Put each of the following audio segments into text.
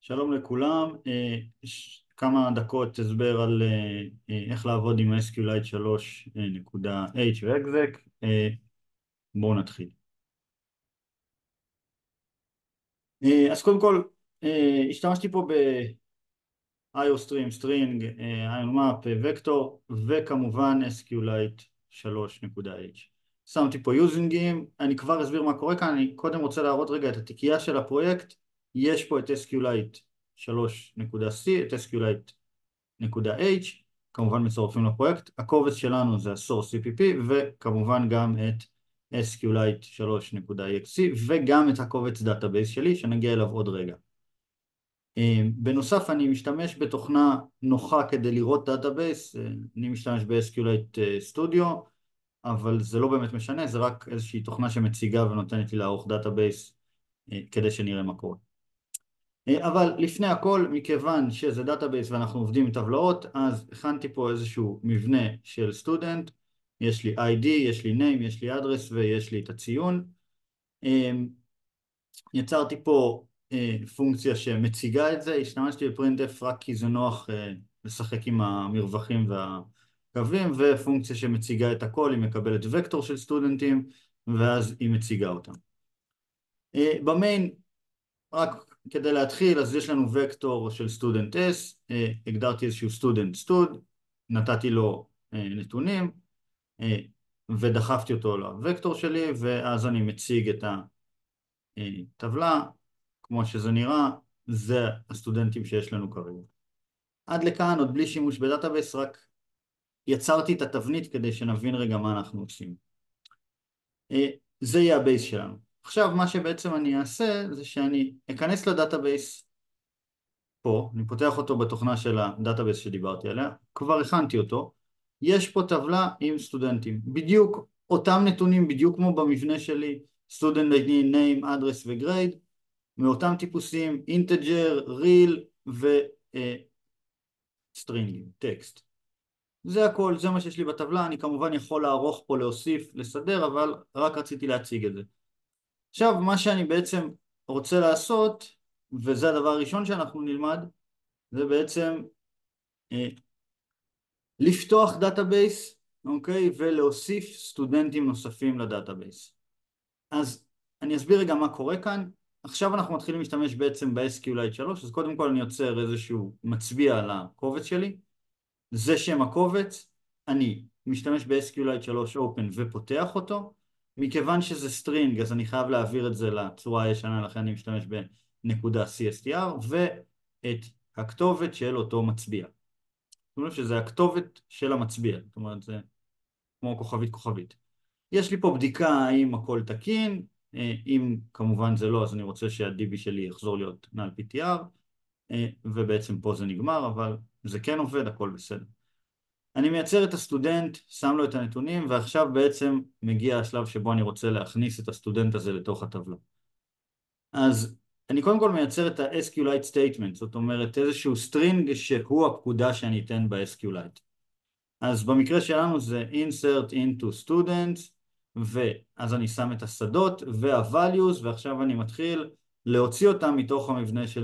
שלום לכולם, כמה דקות הסבר על איך לעבוד עם SQLite 3.h ו-exec. בואו נתחיל. אז קודם כל, השתמשתי פה ב-IOStream, string, IONMAP, וקטור, וכמובן SQLite 3.h. שמתי פה יוזינגים, אני כבר אסביר מה קורה כאן. אני קודם רוצה להראות רגע את התיקייה של הפרויקט. יש פה את SQLite 3.c, את SQLite נקודה H, כמובן מצורפים לפרויקט. הקובץ שלנו זה ה-source CPP, וכמובן גם את SQLite 3.exe, וגם את הקובץ דאטאבייס שלי, שנגיע אליו עוד רגע. בנוסף, אני משתמש בתוכנה נוחה כדי לראות דאטאבייס. אני משתמש ב-SQLite Studio, אבל זה לא באמת משנה, זה רק איזושהי תוכנה שמציגה ונותנת לי לערוך דאטאבייס כדי שנראה מה קורה. אבל לפני הכל, מכיוון שזה דאטאבייס ואנחנו עובדים עם טבלאות, אז הכנתי פה איזשהו מבנה של סטודנט. יש לי ID, יש לי name, יש לי address ויש לי את הציון. יצרתי פה פונקציה שמציגה את זה. השתמשתי בפרינט-אף רק כי זה נוח לשחק עם המרווחים והקווים, ופונקציה שמציגה את הכל, היא מקבלת וקטור של סטודנטים ואז היא מציגה אותם. במיין, רק כדי להתחיל, אז יש לנו וקטור של סטודנט S, הגדרתי איזשהו סטודנט סטוד, נתתי לו נתונים ודחפתי אותו לוקטור שלי, ואז אני מציג את הטבלה. כמו שזה נראה, זה הסטודנטים שיש לנו כרגע. עד לכאן עוד בלי שימוש בדאטאבייס, רק יצרתי את התבנית כדי שנבין רגע מה אנחנו עושים. זה יהיה הבייס שלנו. עכשיו מה שבעצם אני אעשה זה שאני אכנס לדאטאבייס פה, אני פותח אותו בתוכנה של הדאטאבייס שדיברתי עליה, כבר הכנתי אותו. יש פה טבלה עם סטודנטים, בדיוק אותם נתונים, בדיוק כמו במבנה שלי, student ID, name, address ו-grade, מאותם טיפוסים, integer, real ו-string, טקסט. זה הכל, זה מה שיש לי בטבלה. אני כמובן יכול לערוך פה, להוסיף, לסדר, אבל רק רציתי להציג את זה. עכשיו, מה שאני בעצם רוצה לעשות, וזה הדבר הראשון שאנחנו נלמד, זה בעצם לפתוח דאטאבייס, אוקיי, ולהוסיף סטודנטים נוספים לדאטאבייס. אז אני אסביר רגע מה קורה כאן. עכשיו אנחנו מתחילים להשתמש בעצם ב-SQLite 3, אז קודם כל אני יוצר איזשהו מצביע על הקובץ שלי. זה שם הקובץ, אני משתמש ב-SQLite 3 Open ופותח אותו. מכיוון שזה סטרינג, אז אני חייב להעביר את זה לצורה הישנה, לכן אני משתמש ב.CSTR, ואת הכתובת של אותו מצביע. זאת אומרת שזה הכתובת של המצביע, זאת אומרת זה כמו כוכבית כוכבית. יש לי פה בדיקה האם הכל תקין, אם כמובן זה לא, אז אני רוצה שה-DB שלי יחזור להיות נל PTR, ובעצם פה זה נגמר, אבל זה כן עובד, הכל בסדר. אני מייצר את הסטודנט, שם לו את הנתונים, ועכשיו בעצם מגיע השלב שבו אני רוצה להכניס את הסטודנט הזה לתוך הטבלה. אז אני קודם כל מייצר את ה-SQLite statement, זאת אומרת איזשהו string שהוא הפקודה שאני אתן ב-SQLite. אז במקרה שלנו זה insert into students, ואז אני שם את השדות וה-values, ועכשיו אני מתחיל להוציא אותם מתוך המבנה של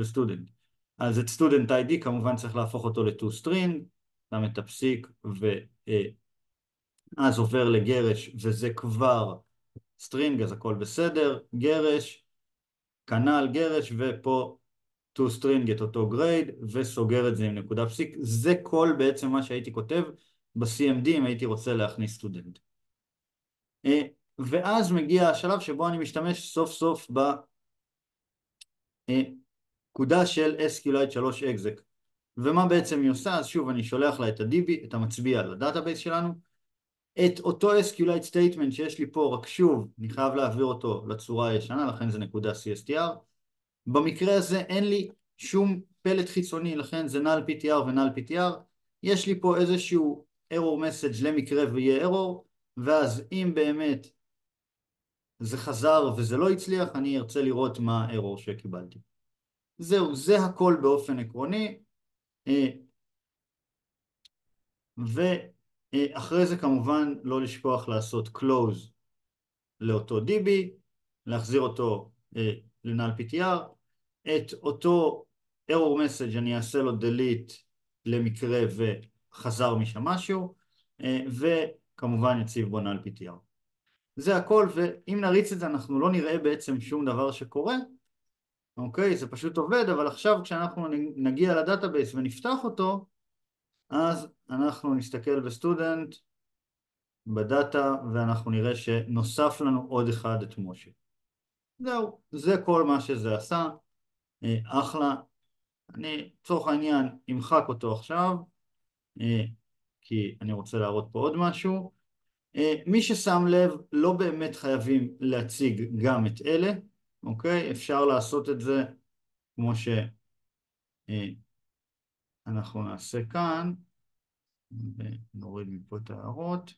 student. אז את student ID כמובן צריך להפוך אותו ל-toString, שם את הפסיק, ואז עובר לגרש, וזה כבר string, אז הכל בסדר. גרש, כנ"ל גרש, ופה toString את אותו grade, וסוגר את זה עם נקודה פסיק. זה כל בעצם מה שהייתי כותב ב-CMD אם הייתי רוצה להכניס סטודנט. ואז מגיע השלב שבו אני משתמש סוף סוף בפקודה של SQLite 3 exec. ומה בעצם היא עושה? אז שוב אני שולח לה את ה-DB, את המצביע לדאטאבייס שלנו, את אותו SQLite statement שיש לי פה, רק שוב אני חייב להעביר אותו לצורה הישנה, לכן זה נקודה CSTR. במקרה הזה אין לי שום פלט חיצוני, לכן זה null PTR ו-null PTR. יש לי פה איזשהו error message למקרה ויהיה error, ואז אם באמת זה חזר וזה לא הצליח, אני ארצה לראות מה ה-error שקיבלתי. זהו, זה הכל באופן עקרוני. ואחרי זה כמובן לא לשכוח לעשות close לאותו DB, להחזיר אותו ל-null PTR, את אותו error message אני אעשה לו delete למקרה וחזר משם משהו, וכמובן יציב בו null ptr. זה הכל, ואם נריץ את זה אנחנו לא נראה בעצם שום דבר שקורה, אוקיי? זה פשוט עובד, אבל עכשיו כשאנחנו נגיע לדאטאבייס ונפתח אותו, אז אנחנו נסתכל בסטודנט, בדאטה, ואנחנו נראה שנוסף לנו עוד אחד את משה. זהו, זה כל מה שזה עשה, אחלה. אני לצורך העניין אמחק אותו עכשיו, כי אני רוצה להראות פה עוד משהו. מי ששם לב, לא באמת חייבים להציג גם את אלה, אוקיי? אפשר לעשות את זה כמו שאנחנו נעשה כאן, ונוריד מפה את ההערות.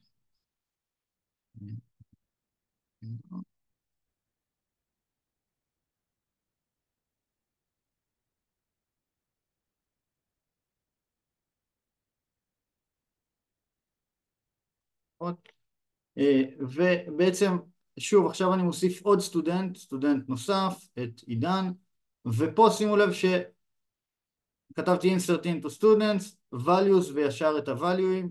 ובעצם, שוב, עכשיו אני מוסיף עוד סטודנט נוסף, את עידן, ופה שימו לב שכתבתי insert into students, values וישר את ה-valueים,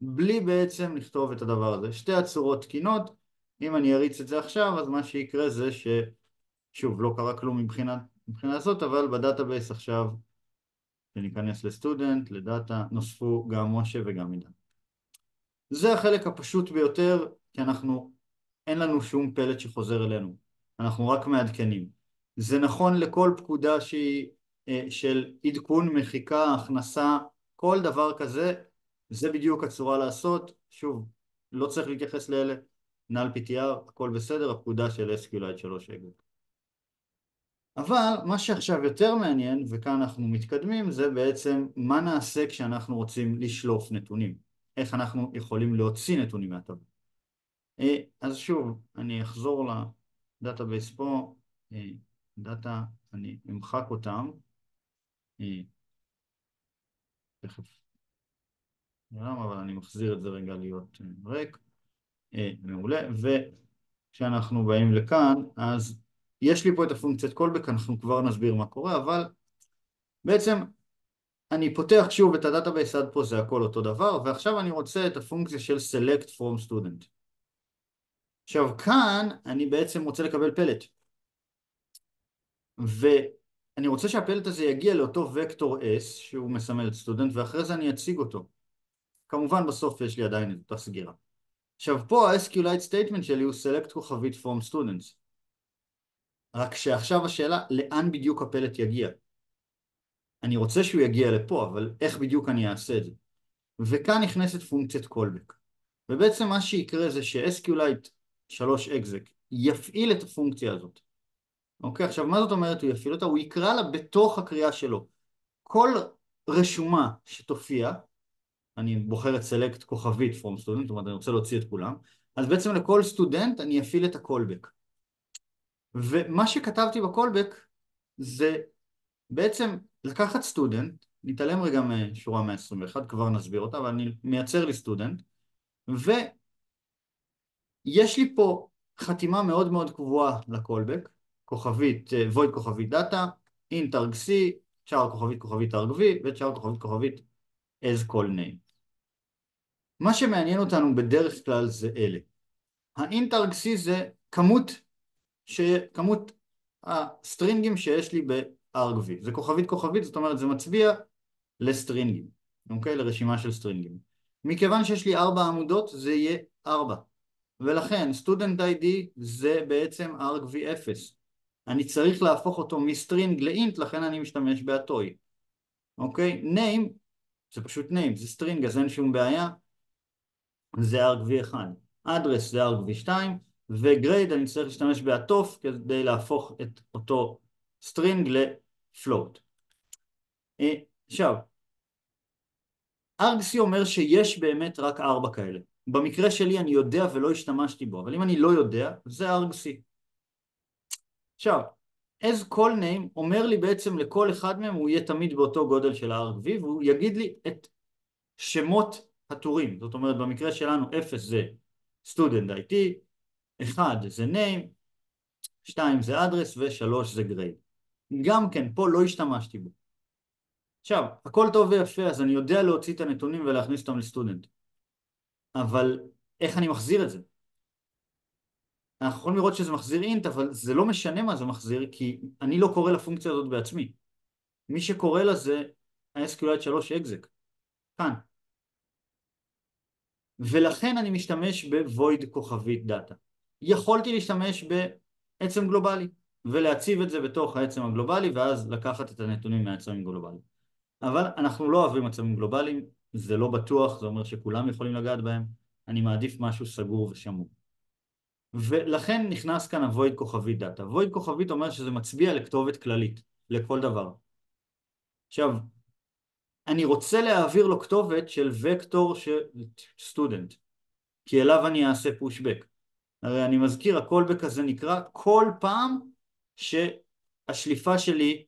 בלי בעצם לכתוב את הדבר הזה. שתי הצורות תקינות, אם אני אריץ את זה עכשיו, אז מה שיקרה זה ששוב, לא קרה כלום מבחינה זאת, אבל בדאטאבייס עכשיו, כשניכנס לסטודנט, לדאטה, נוספו גם משה וגם עידן. זה החלק הפשוט ביותר, כי אין לנו שום פלט שחוזר אלינו, אנחנו רק מעדכנים. זה נכון לכל פקודה שהיא של עדכון, מחיקה, הכנסה, כל דבר כזה, זה בדיוק הצורה לעשות. שוב, לא צריך להתייחס לאלה, null ptr, הכל בסדר, הפקודה של SQLite 3 exec. אבל מה שעכשיו יותר מעניין, וכאן אנחנו מתקדמים, זה בעצם מה נעשה כשאנחנו רוצים לשלוף נתונים. איך אנחנו יכולים להוציא נתונים מהטבלה. אז שוב, אני אחזור לדאטאבייס פה, דאטה, אני אמחק אותם, תכף נראה, אבל אני מחזיר את זה רגע להיות ריק, מעולה, וכשאנחנו באים לכאן, אז יש לי פה את הפונקציית callback, אנחנו כבר נסביר מה קורה, אבל בעצם אני פותח שוב את הדאטאבייס, עד פה זה הכל אותו דבר, ועכשיו אני רוצה את הפונקציה של select from student. עכשיו כאן אני בעצם רוצה לקבל פלט, ואני רוצה שהפלט הזה יגיע לאותו וקטור S שהוא מסמל את סטודנט, ואחרי זה אני אציג אותו. כמובן בסוף יש לי עדיין את אותה סגירה. עכשיו פה ה-SQLite statement שלי הוא select כוכבית from students, רק שעכשיו השאלה לאן בדיוק הפלט יגיע. אני רוצה שהוא יגיע לפה, אבל איך בדיוק אני אעשה את זה? וכאן נכנסת פונקציית callback, ובעצם מה שיקרה זה ש-SQLite 3 exec יפעיל את הפונקציה הזאת. אוקיי, עכשיו מה זאת אומרת הוא יפעיל אותה? הוא יקרא לה בתוך הקריאה שלו. כל רשומה שתופיע, אני בוחר את select כוכבית from student, זאת אומרת אני רוצה להוציא את כולם, אז בעצם לכל סטודנט אני אפעיל את ה-callback. ומה שכתבתי ב-callback זה בעצם לקחת סטודנט, נתעלם רגע משורה 121, כבר נסביר אותה, אבל אני מייצר לי סטודנט, ויש לי פה חתימה מאוד מאוד קבועה ל-callback, כוכבית, void כוכבית דאטה, int argc, צ'אר כוכבית כוכבית argv, וצ'אר כוכבית כוכבית as call name. מה שמעניין אותנו בדרך כלל זה אלה. ה-int argc זה כמות הסטרינגים שיש לי ב-argv. זה כוכבית כוכבית, זאת אומרת זה מצביע לסטרינגים, אוקיי? לרשימה של סטרינגים. מכיוון שיש לי 4 עמודות, זה יהיה 4. ולכן student ID זה בעצם argv 0. אני צריך להפוך אותו מסטרינג לאינט, לכן אני משתמש באטוי. אוקיי? name, זה פשוט name, זה סטרינג, אז אין שום בעיה. זה argv 1. address זה argv 2, ו-grade אני צריך להשתמש בעטוף כדי להפוך את אותו סטרינג לפלוט. עכשיו, argc אומר שיש באמת רק 4 כאלה. במקרה שלי אני יודע ולא השתמשתי בו, אבל אם אני לא יודע, זה argc. עכשיו, as call name אומר לי בעצם לכל אחד מהם הוא יהיה תמיד באותו גודל של ה-argv, והוא יגיד לי את שמות הטורים. זאת אומרת, במקרה שלנו 0 זה student IT, 1 זה name, 2 זה address ו3 זה grade. גם כן, פה לא השתמשתי בו. עכשיו, הכל טוב ויפה, אז אני יודע להוציא את הנתונים ולהכניס אותם לסטודנט. אבל איך אני מחזיר את זה? אנחנו יכולים לראות שזה מחזיר אינט, אבל זה לא משנה מה זה מחזיר, כי אני לא קורא לפונקציה הזאת בעצמי. מי שקורא לזה ה-SQLite 3 exec, כאן. ולכן אני משתמש ב-void כוכבית דאטה. יכולתי להשתמש בעצם גלובלי, ולהציב את זה בתוך העצם הגלובלי, ואז לקחת את הנתונים מהעצם הגלובלי. אבל אנחנו לא אוהבים עצמים גלובליים, זה לא בטוח, זה אומר שכולם יכולים לגעת בהם, אני מעדיף משהו סגור ושמור. ולכן נכנס כאן ה-void כוכבית דאטה. void כוכבית אומר שזה מצביע לכתובת כללית, לכל דבר. עכשיו, אני רוצה להעביר לו כתובת של וקטור של סטודנט, כי אליו אני אעשה פושבק. הרי אני מזכיר, הקולבק הזה נקרא כל פעם שהשליפה שלי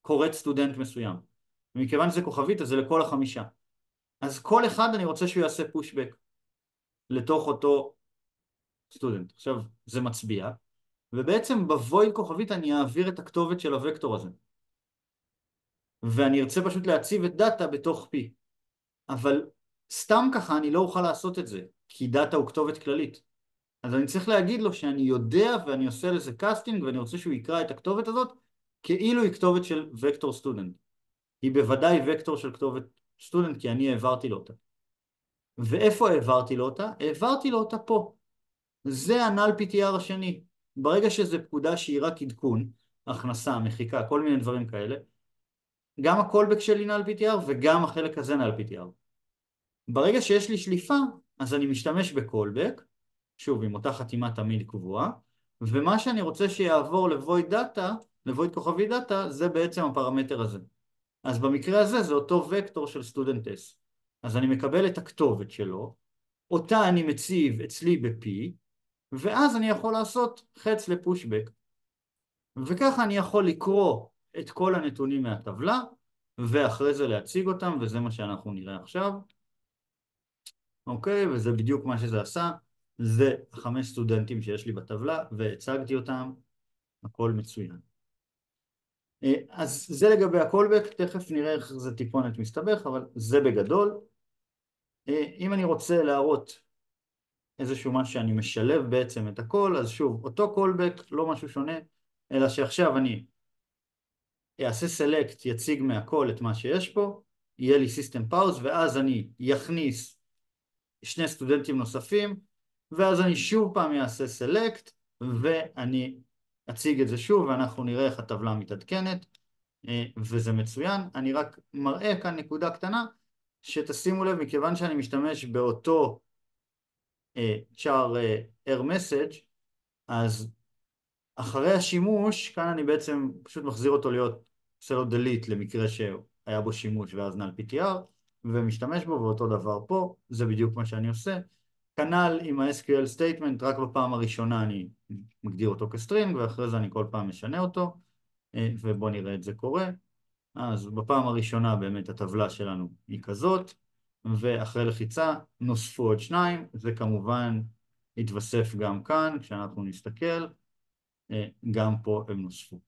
קוראת סטודנט מסוים. ומכיוון שזה כוכבית, אז זה לכל החמישה. אז כל אחד אני רוצה שהוא יעשה פושבק לתוך אותו סטודנט. עכשיו, זה מצביע, ובעצם בוויד כוכבית אני אעביר את הכתובת של הוקטור הזה. ואני ארצה פשוט להציב את דאטה בתוך P. אבל סתם ככה אני לא אוכל לעשות את זה, כי דאטה הוא כתובת כללית. אז אני צריך להגיד לו שאני יודע ואני עושה לזה קאסטינג ואני רוצה שהוא יקרא את הכתובת הזאת כאילו היא כתובת של וקטור סטודנט. היא בוודאי וקטור של כתובת סטודנט כי אני העברתי לו אותה. ואיפה העברתי לו אותה? העברתי לו אותה פה. זה הנל PTR השני. ברגע שזה פקודה שהיא רק עדכון, הכנסה, מחיקה, כל מיני דברים כאלה, גם הקולבק שלי נל PTR וגם החלק הזה נל PTR. ברגע שיש לי שליפה, אז אני משתמש בקולבק, שוב עם אותה חתימה תמיד קבועה, ומה שאני רוצה שיעבור לוויד דאטה, לוויד כוכבי דאטה, זה בעצם הפרמטר הזה. אז במקרה הזה זה אותו וקטור של סטודנט S. אז אני מקבל את הכתובת שלו, אותה אני מציב אצלי ב-P, ואז אני יכול לעשות חץ לפושבק. וככה אני יכול לקרוא את כל הנתונים מהטבלה, ואחרי זה להציג אותם, וזה מה שאנחנו נראה עכשיו. אוקיי, וזה בדיוק מה שזה עשה. זה 5 סטודנטים שיש לי בטבלה, והצגתי אותם, הכל מצוין. אז זה לגבי הקולבק, תכף נראה איך זה טיפונת מסתבך, אבל זה בגדול. אם אני רוצה להראות איזשהו משהו שאני משלב בעצם את הכל, אז שוב, אותו קולבק, לא משהו שונה, אלא שעכשיו אני אעשה סלקט, יציג מהכל את מה שיש פה, יהיה לי סיסטם פאוז, ואז אני יכניס 2 סטודנטים נוספים, ואז אני שוב פעם אעשה סלקט, ואני אציג את זה שוב, ואנחנו נראה איך הטבלה מתעדכנת, וזה מצוין. אני רק מראה כאן נקודה קטנה, שתשימו לב, מכיוון שאני משתמש באותו char air message, אז אחרי השימוש, כאן אני בעצם פשוט מחזיר אותו להיות, עושה לו delete למקרה שהיה בו שימוש ואז נל PTR, ומשתמש בו, ואותו דבר פה, זה בדיוק מה שאני עושה. כנ"ל עם ה-SQL statement, רק בפעם הראשונה אני מגדיר אותו כסטרינג, ואחרי זה אני כל פעם משנה אותו, ובואו נראה את זה קורה. אז בפעם הראשונה באמת הטבלה שלנו היא כזאת, ואחרי לחיצה נוספו עוד 2, וכמובן התווסף גם כאן, כשאנחנו נסתכל, גם פה הם נוספו.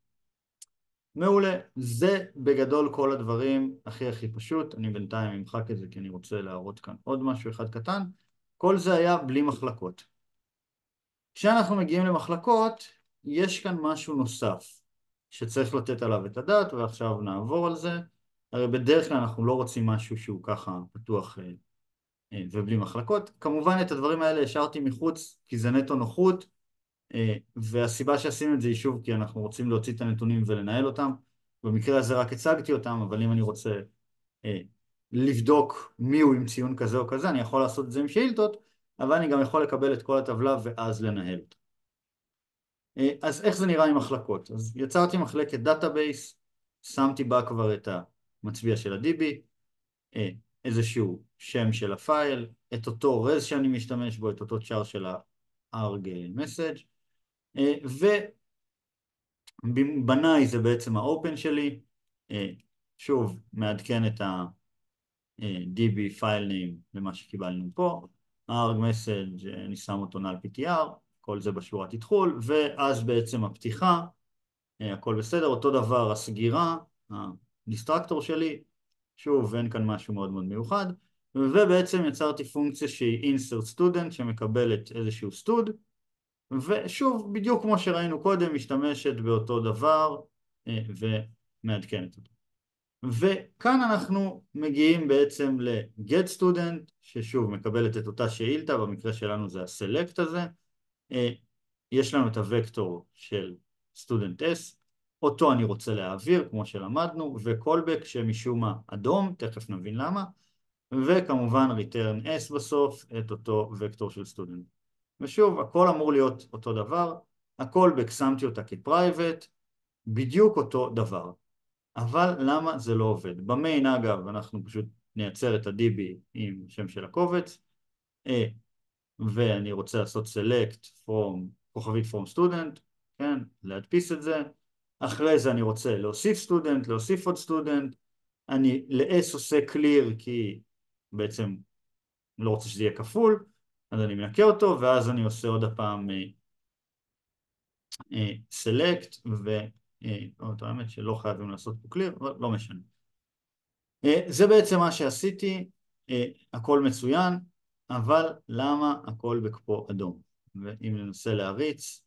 מעולה, זה בגדול כל הדברים הכי פשוט. אני בינתיים אמחק את זה כי אני רוצה להראות כאן עוד משהו אחד קטן. כל זה היה בלי מחלקות. כשאנחנו מגיעים למחלקות, יש כאן משהו נוסף שצריך לתת עליו את הדעת, ועכשיו נעבור על זה. הרי בדרך כלל אנחנו לא רוצים משהו שהוא ככה פתוח ובלי מחלקות. כמובן את הדברים האלה השארתי מחוץ כי זה נטו נוחות, והסיבה שעשינו את זה היא שוב כי אנחנו רוצים להוציא את הנתונים ולנהל אותם. במקרה הזה רק הצגתי אותם, אבל אם אני רוצה לבדוק מיהו עם ציון כזה או כזה, אני יכול לעשות את זה עם שאילתות, אבל אני גם יכול לקבל את כל הטבלה ואז לנהל אותה. אז איך זה נראה עם מחלקות? אז יצרתי מחלקת דאטאבייס, שמתי בה כבר את המצביע של ה-DB, איזשהו שם של הפייל, את אותו רז שאני משתמש בו, את אותו צ'אר של ה-arg message, ובניי זה בעצם ה-open שלי, שוב מעדכן את ה-DB file name למה שקיבלנו פה, arg message אני שם אותו נל PTR, כל זה בשורת תדחול, ואז בעצם הפתיחה, הכל בסדר, אותו דבר הסגירה, הדיסטרקטור שלי, שוב אין כאן משהו מאוד מאוד מיוחד, ובעצם יצרתי פונקציה שהיא insert student שמקבלת איזשהו סטוד, ושוב בדיוק כמו שראינו קודם משתמשת באותו דבר ומעדכנת אותו. וכאן אנחנו מגיעים בעצם ל-get student ששוב מקבלת את אותה שאילתה, במקרה שלנו זה ה-select הזה, יש לנו את הוקטור של student s, אותו אני רוצה להעביר כמו שלמדנו, ו-callback שמשום מה אדום, תכף נבין למה, וכמובן return s בסוף את אותו וקטור של student. ושוב הכל אמור להיות אותו דבר, ה-callback שמתי אותה כ-private, בדיוק אותו דבר. אבל למה זה לא עובד? במיין אגב אנחנו פשוט נייצר את ה-db עם שם של הקובץ, ואני רוצה לעשות select from כוכבית from student, כן, להדפיס את זה, אחרי זה אני רוצה להוסיף student, להוסיף עוד student, אני ל-s עושה clear כי בעצם לא רוצה שזה יהיה כפול, אז אני מנקה אותו, ואז אני עושה עוד הפעם select, האמת שלא חייבים לעשות פה clear, אבל לא משנה. זה בעצם מה שעשיתי, הכל מצוין, אבל למה הכל פה אדום? ואם ננסה להריץ,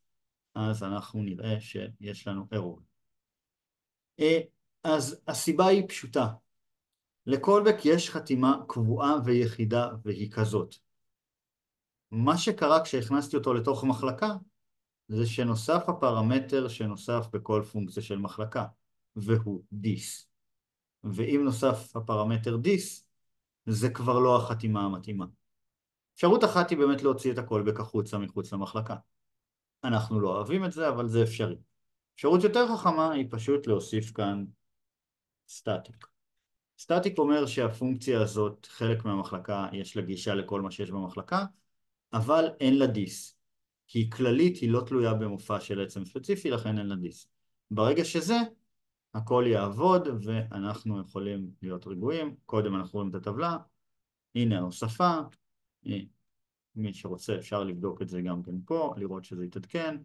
אז אנחנו נראה שיש לנו error. אז הסיבה היא פשוטה. לקולבק יש חתימה קבועה ויחידה והיא כזאת. מה שקרה כשהכנסתי אותו לתוך מחלקה, זה שנוסף הפרמטר שנוסף בכל פונקציה של מחלקה, והוא dis. ואם נוסף הפרמטר dis, זה כבר לא החתימה המתאימה. אפשרות אחת היא באמת להוציא את הקולבק החוצה מחוץ למחלקה. אנחנו לא אוהבים את זה, אבל זה אפשרי. אפשרות יותר חכמה היא פשוט להוסיף כאן סטטיק. סטטיק אומר שהפונקציה הזאת, חלק מהמחלקה, יש לה גישה לכל מה שיש במחלקה, אבל אין לה דיס. כי כללית היא לא תלויה במופע של עצם ספציפי, לכן אין לה דיס. ברגע שזה, הכל יעבוד ואנחנו יכולים להיות רגועים. קודם אנחנו רואים את הטבלה, הנה ההוספה, מי שרוצה אפשר לבדוק את זה גם כן פה, לראות שזה יתעדכן,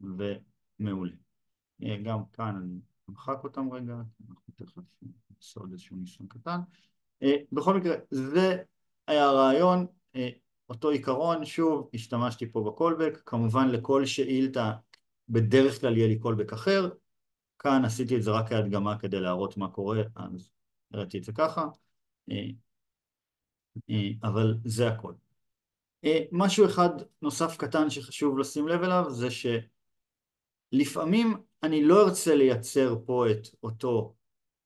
ומעולה. גם כאן אני אמחק אותם רגע, אנחנו תכף נעשה עוד איזשהו ניסוי קטן. בכל מקרה, זה היה הרעיון, אותו עיקרון, שוב, השתמשתי פה בקולבק, כמובן לכל שאילתה, בדרך כלל יהיה לי קולבק אחר, כאן עשיתי את זה רק כהדגמה כדי להראות מה קורה, אז הראיתי את זה ככה, אבל זה הכל. משהו אחד נוסף קטן שחשוב לשים לב אליו, זה שלפעמים אני לא ארצה לייצר פה את אותו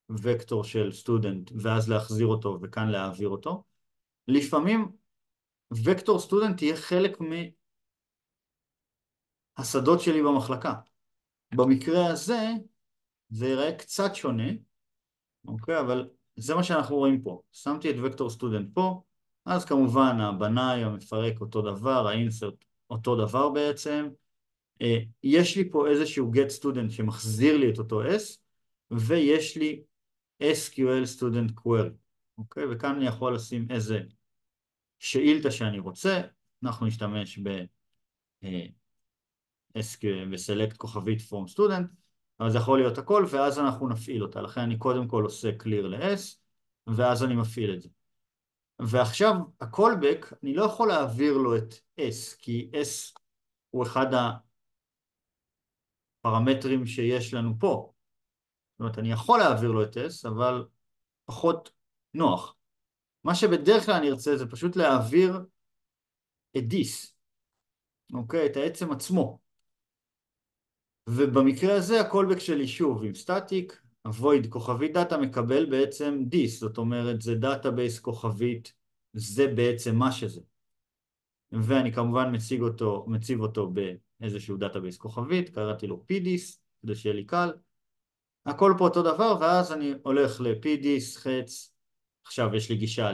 וקטור של סטודנט, ואז להחזיר אותו וכאן להעביר אותו. לפעמים וקטור סטודנט יהיה חלק מהשדות שלי במחלקה. במקרה הזה זה ייראה קצת שונה, אוקיי? אבל זה מה שאנחנו רואים פה. שמתי את וקטור סטודנט פה, אז כמובן הבנאי, המפרק אותו דבר, האינסרט אותו דבר בעצם. יש לי פה איזשהו get student שמחזיר לי את אותו S, ויש לי SQL student query, אוקיי? וכאן אני יכול לשים איזה שאילתה שאני רוצה, אנחנו נשתמש ב-select כוכבית from student, אבל זה יכול להיות הכל, ואז אנחנו נפעיל אותה. לכן אני קודם כל עושה clear ל-S, ואז אני מפעיל את זה. ועכשיו ה-callback, אני לא יכול להעביר לו את S, כי S הוא אחד הפרמטרים שיש לנו פה. זאת אומרת, אני יכול להעביר לו את S, אבל פחות נוח. מה שבדרך כלל אני ארצה זה פשוט להעביר את dis, אוקיי? את העצם עצמו. ובמקרה הזה הקולבק שלי שוב עם סטטיק, avoid כוכבית דאטה מקבל בעצם dis, זאת אומרת זה דאטאבייס כוכבית, זה בעצם מה שזה. ואני כמובן מציב אותו באיזשהו דאטאבייס כוכבית, קראתי לו pdis, כדי שיהיה לי קל. הכל פה אותו דבר, ואז אני הולך ל-pdis, חץ, עכשיו יש לי גישה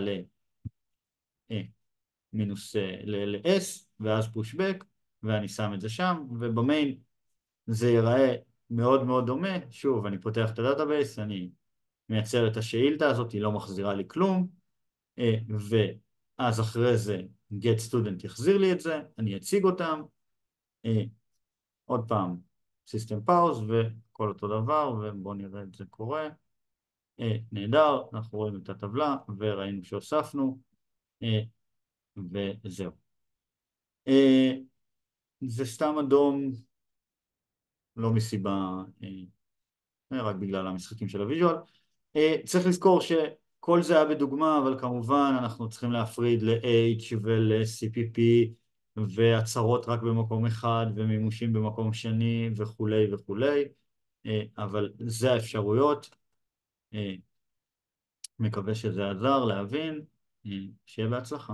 ל-s, ואז pushback, ואני שם את זה שם, ובמיין זה ייראה מאוד מאוד דומה. שוב, אני פותח את הדאטאבייס, אני מייצר את השאילתה הזאת, היא לא מחזירה לי כלום, ואז אחרי זה get student יחזיר לי את זה, אני אציג אותם, עוד פעם system pause וכל אותו דבר, ובואו נראה את זה קורה. נהדר, אנחנו רואים את הטבלה וראינו שהוספנו, וזהו. זה סתם אדום, לא מסיבה, רק בגלל המשחקים של הוויז'ואל. צריך לזכור שכל זה היה בדוגמה, אבל כמובן אנחנו צריכים להפריד ל-H ול-CPP והצהרות רק במקום אחד ומימושים במקום שני וכולי וכולי, אבל זה האפשרויות. מקווה שזה עזר להבין, שיהיה בהצלחה.